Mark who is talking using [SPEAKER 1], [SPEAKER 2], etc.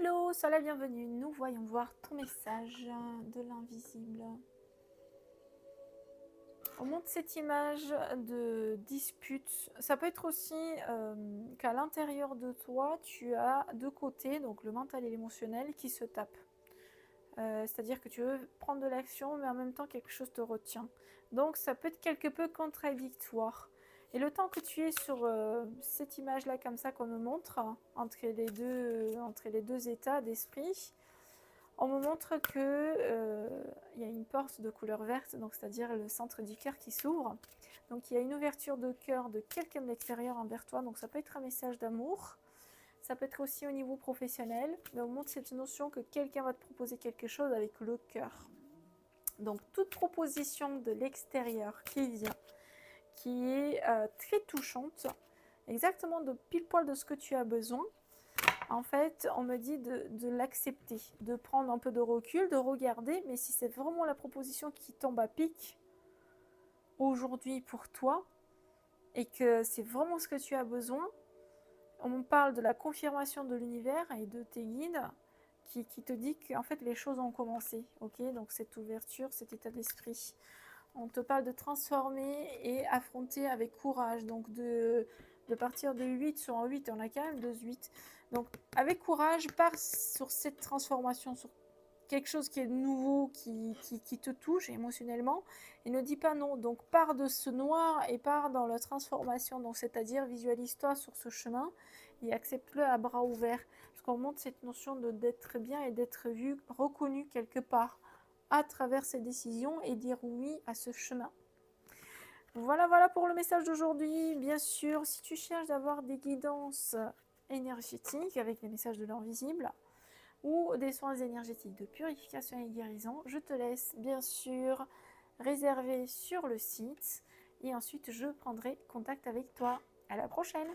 [SPEAKER 1] Hello, sois la bienvenue. Nous voyons voir ton message de l'invisible. On montre cette image de dispute. Ça peut être aussi qu'à l'intérieur de toi, tu as deux côtés, donc le mental et l'émotionnel, qui se tapent. C'est-à-dire que tu veux prendre de l'action, mais en même temps quelque chose te retient. Donc ça peut être quelque peu contradictoire. Et le temps que tu es sur cette image-là, comme ça, qu'on me montre, entre les deux états d'esprit, on me montre que y a une porte de couleur verte, donc c'est-à-dire le centre du cœur qui s'ouvre. Donc il y a une ouverture de cœur de quelqu'un de l'extérieur envers toi, donc ça peut être un message d'amour. Ça peut être aussi au niveau professionnel, mais on montre cette notion que quelqu'un va te proposer quelque chose avec le cœur. Donc toute proposition de l'extérieur qui vient, qui est très touchante, exactement de pile poil de ce que tu as besoin, en fait, on me dit de l'accepter, de prendre un peu de recul, de regarder, mais si c'est vraiment la proposition qui tombe à pic aujourd'hui pour toi, et que c'est vraiment ce que tu as besoin, on me parle de la confirmation de l'univers et de tes guides qui te dit qu'en fait les choses ont commencé, ok? Donc cette ouverture, cet état d'esprit. On te parle de transformer et affronter avec courage, donc de partir de 8 sur un 8, on a quand même 2 8. Donc avec courage, pars sur cette transformation, sur quelque chose qui est nouveau, qui te touche émotionnellement, et ne dis pas non. Donc pars de ce noir et pars dans la transformation, donc c'est-à-dire visualise-toi sur ce chemin et accepte-le à bras ouverts. Parce qu'on montre cette notion d'être bien et d'être vu, reconnu quelque part à travers ces décisions et dire oui à ce chemin. Voilà pour le message d'aujourd'hui. Bien sûr, si tu cherches d'avoir des guidances énergétiques avec les messages de l'invisible ou des soins énergétiques de purification et guérison, je te laisse bien sûr réserver sur le site et ensuite je prendrai contact avec toi. À la prochaine!